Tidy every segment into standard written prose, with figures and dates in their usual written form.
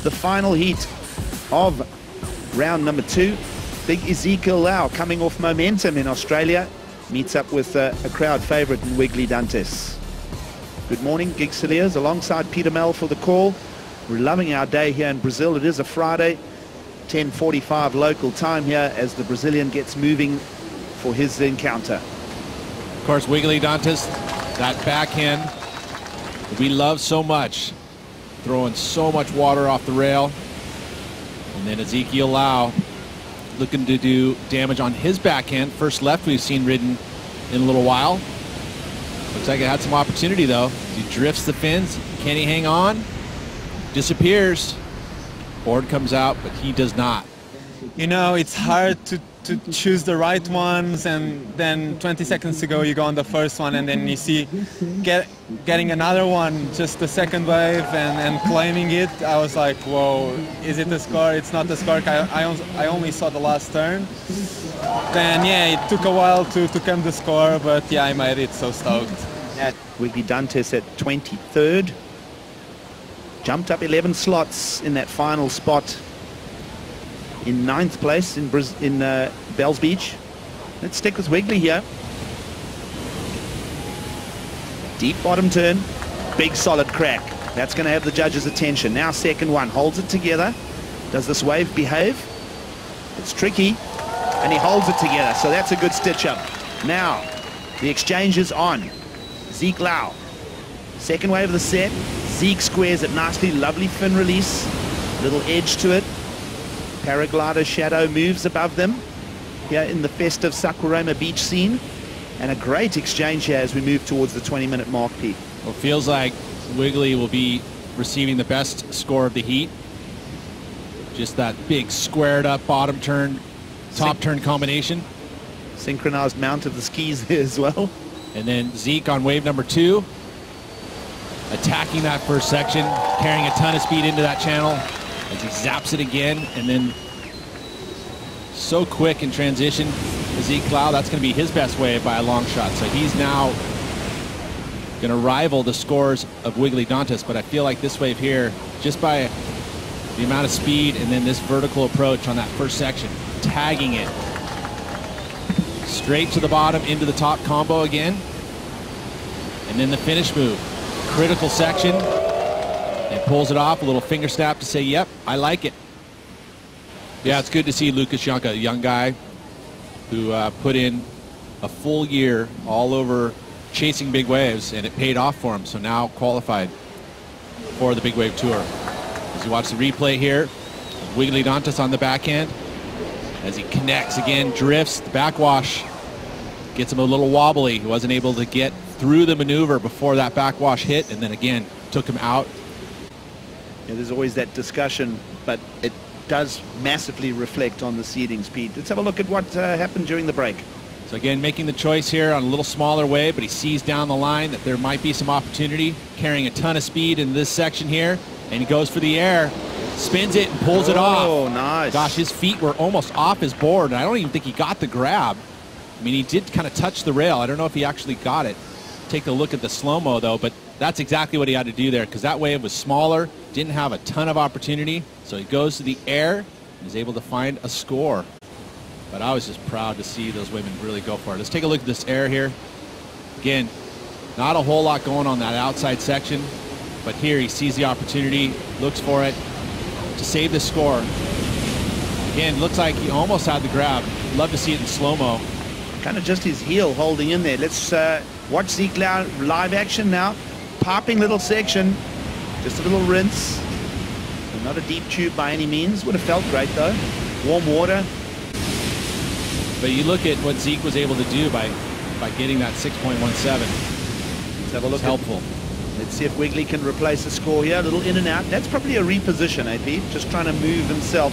the final heat of round number 2. Big Ezekiel Lau coming off momentum in Australia meets up with a crowd favorite in Wiggolly Dantas. Good morning, Gig Saliers, alongside Peter Mel for the call. We're loving our day here in Brazil. It is a Friday, 10:45 local time here as the Brazilian gets moving for his encounter. Of course, Wiggolly Dantas, that backhand we love so much, throwing so much water off the rail. And then Ezekiel Lau looking to do damage on his backhand. First left we've seen ridden in a little while. Looks like it had some opportunity though. He drifts the fins. Can he hang on? Disappears. Board comes out, but he does not. You know, it's hard to choose the right ones, and then 20 seconds to go you go on the first one, and then you see getting another one, just the second wave, and claiming it. I was like, whoa, is it the score? It's not the score. I only saw the last turn. Then yeah, it took a while to come the score, but yeah, I made it, so stoked. At Wiggolly Dantas at 23rd. Jumped up 11 slots in that final spot. In 9th place in Bells Beach. Let's stick with Wiggolly here. Deep bottom turn, big solid crack. That's going to have the judges' attention. Now second one, holds it together. Does this wave behave? It's tricky, and he holds it together, so that's a good stitch up. Now, the exchange is on. Zeke Lau, second wave of the set. Zeke squares it nicely, lovely fin release, little edge to it. Paraglider shadow moves above them here in the festive Saquarema beach scene, and a great exchange here as we move towards the 20-minute mark, Pete. Well, it feels like Wiggolly will be receiving the best score of the heat. Just that big squared up bottom turn, top turn combination. Synchronized mount of the skis there as well. And then Zeke on wave number 2, attacking that first section, carrying a ton of speed into that channel as he zaps it again, and then so quick in transition. Ezekiel Lau, that's going to be his best wave by a long shot. So he's now going to rival the scores of Wiggolly Dantas, but I feel like this wave here, just by the amount of speed and then this vertical approach on that first section, tagging it straight to the bottom into the top combo again, and then the finish move. Critical section, and pulls it off, a little finger snap to say, yep, I like it. Yeah, it's good to see Lucas Janka, a young guy who put in a full year all over chasing big waves, and it paid off for him, so now qualified for the Big Wave Tour. As you watch the replay here, Wiggolly Dantas on the backhand, as he connects again, drifts, the backwash gets him a little wobbly. He wasn't able to get through the maneuver before that backwash hit, and then again took him out. Yeah, there's always that discussion, but it does massively reflect on the seedings, Pete. Let's have a look at what happened during the break. So again, making the choice here on a little smaller wave, but he sees down the line that there might be some opportunity, carrying a ton of speed in this section here, and he goes for the air, spins it and pulls it off. Oh, nice. Gosh, his feet were almost off his board, and I don't even think he got the grab. I mean, he did kind of touch the rail. I don't know if he actually got it. Take a look at the slow-mo though, but that's exactly what he had to do there, because that wave was smaller, didn't have a ton of opportunity, so he goes to the air and is able to find a score. But I was just proud to see those women really go for it. Let's take a look at this air here. Again, not a whole lot going on that outside section, but here he sees the opportunity, looks for it to save the score. Again, looks like he almost had the grab. Love to see it in slow-mo. Kind of just his heel holding in there. Let's watch Zeke Lau live action now. Popping little section, just a little rinse. So not a deep tube by any means. Would have felt great though. Warm water. But you look at what Zeke was able to do by getting that 6.17. Let's have a look. It's helpful. Let's see if Wiggolly can replace the score here. A little in and out. That's probably a reposition, AP. Just trying to move himself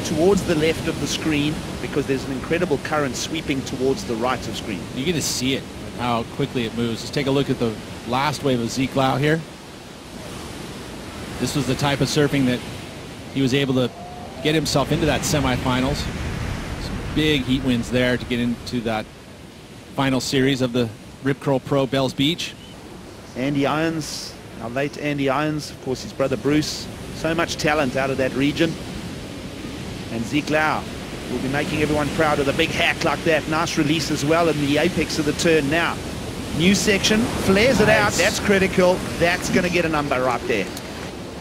towards the left of the screen, because there's an incredible current sweeping towards the right of screen. You get to see it, how quickly it moves. Let's take a look at the last wave of Zeke Lau here. This was the type of surfing that he was able to get himself into that semifinals. Some big heat winds there to get into that final series of the Rip Curl Pro Bells Beach. Andy Irons, our late Andy Irons, of course his brother Bruce, So much talent out of that region. And Ezekiel Lau will be making everyone proud with a big hack like that. Nice release as well in the apex of the turn. Now, new section, flares it out. That's critical. That's going to get a number right there.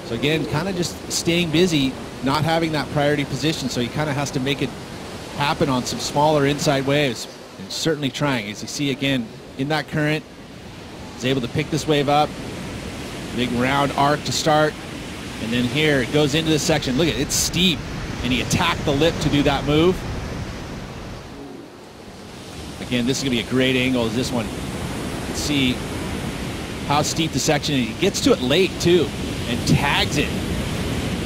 So again, kind of just staying busy, not having that priority position. So he kind of has to make it happen on some smaller inside waves. And certainly trying. As you see again, in that current, he's able to pick this wave up. Big round arc to start. And then here, it goes into this section. Look at it, it's steep. And he attacked the lip to do that move. Again, this is going to be a great angle as this one. You can see how steep the section is. He gets to it late, too, and tags it.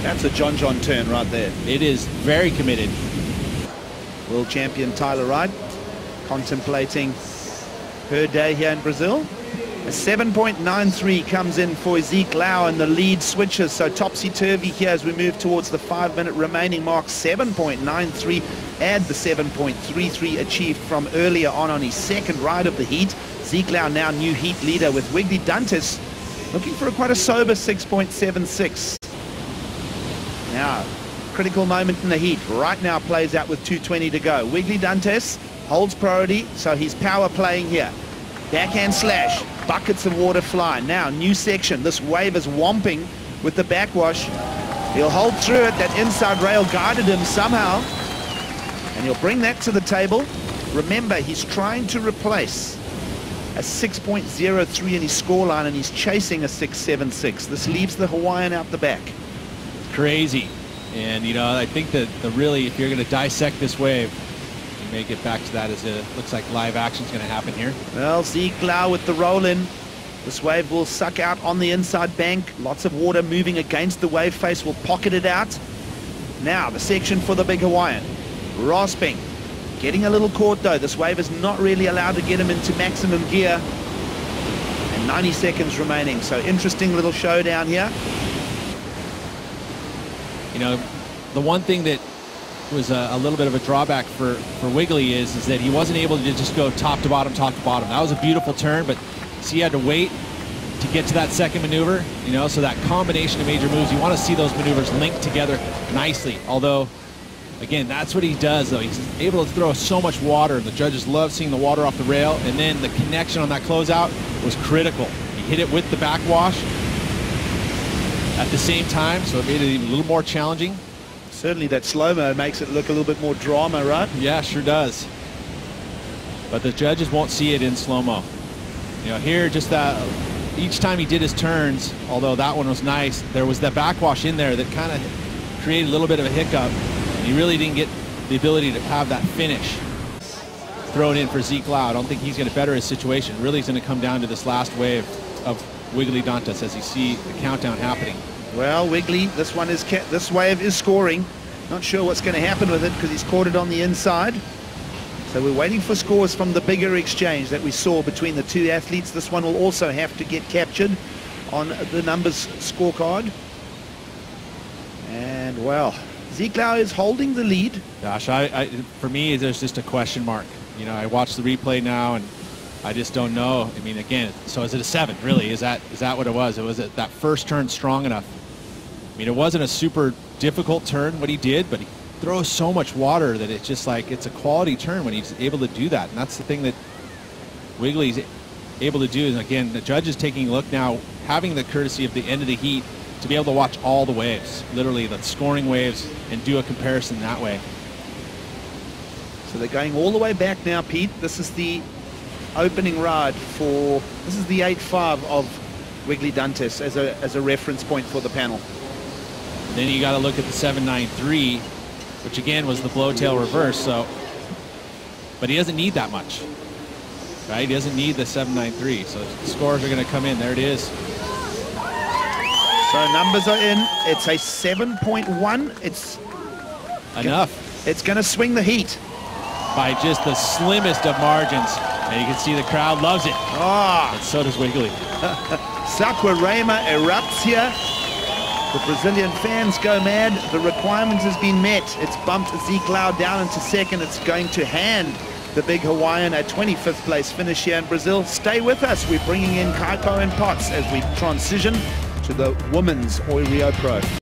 That's a John turn right there. It is very committed. World champion Tyler Wright contemplating her day here in Brazil. A 7.93 comes in for Ezekiel Lau, and the lead switches. So topsy-turvy here as we move towards the 5-minute remaining mark. 7.93, add the 7.33 achieved from earlier on his second ride of the heat. Ezekiel Lau now new heat leader with Wiggolly Dantas looking for quite a sober 6.76. Now, critical moment in the heat. Right now plays out with 2:20 to go. Wiggolly Dantas holds priority, so he's power playing here. Backhand slash, buckets of water fly. Now, new section. This wave is whomping with the backwash. He'll hold through it. That inside rail guided him somehow. And he'll bring that to the table. Remember, he's trying to replace a 6.03 in his scoreline, and he's chasing a 6.76. This leaves the Hawaiian out the back. Crazy. And, you know, I think that really, if you're going to dissect this wave, you may get back to that as it looks like live action is going to happen here. Well, Ezekiel Lau with the roll-in. This wave will suck out on the inside bank. Lots of water moving against the wave face will pocket it out. Now, the section for the big Hawaiian. Rasping. Getting a little caught, though. This wave is not really allowed to get him into maximum gear. And 90 seconds remaining. So, interesting little showdown here. You know, the one thing that was a little bit of a drawback for Wiggolly is that he wasn't able to just go top to bottom, top to bottom. That was a beautiful turn, but see, he had to wait to get to that second maneuver, you know, so that combination of major moves, you want to see those maneuvers linked together nicely. Although, again, that's what he does, though. He's able to throw so much water. The judges love seeing the water off the rail, and then the connection on that closeout was critical. He hit it with the backwash at the same time, so it made it even a little more challenging. Certainly that slow-mo makes it look a little bit more drama, right? Yeah, sure does. But the judges won't see it in slow-mo. You know, here, just that, each time he did his turns, although that one was nice, there was that backwash in there that kind of created a little bit of a hiccup. And he really didn't get the ability to have that finish thrown in for Ezekiel Lau. I don't think he's going to better his situation. Really, he's going to come down to this last wave of Wiggolly Dantas as you see the countdown happening. Well, Wiggolly, this wave is scoring. Not sure what's going to happen with it because he's caught it on the inside. So we're waiting for scores from the bigger exchange that we saw between the two athletes. This one will also have to get captured on the numbers scorecard. And, well, Ezekiel Lau is holding the lead. Gosh, for me, there's just a question mark. You know, I watched the replay now, and I just don't know. I mean, again, so is it a 7, really? Is that what it was? It was that first turn strong enough? I mean, it wasn't a super difficult turn, what he did, but he throws so much water that it's just like, it's a quality turn when he's able to do that. And that's the thing that Wiggolly's able to do. And again, the judge is taking a look now, having the courtesy of the end of the heat to be able to watch all the waves, literally the scoring waves, and do a comparison that way. So they're going all the way back now, Pete. This is the opening ride for, this is the 8.5 of Wiggolly Dantas as a reference point for the panel. Then you got to look at the 7.93, which again was the blowtail reverse. So, but he doesn't need that much, right? He doesn't need the 7.93. So the scores are going to come in. There it is. So numbers are in. It's a 7.1. It's enough. It's going to swing the heat by just the slimmest of margins. And you can see the crowd loves it. And so does Wiggolly. Saquarema erupts here. The Brazilian fans go mad. The requirement has been met. It's bumped Ezekiel Lau down into second. It's going to hand the big Hawaiian a 25th place finish here in Brazil. Stay with us. We're bringing in Kaiko and Potts as we transition to the women's Oi Rio Pro.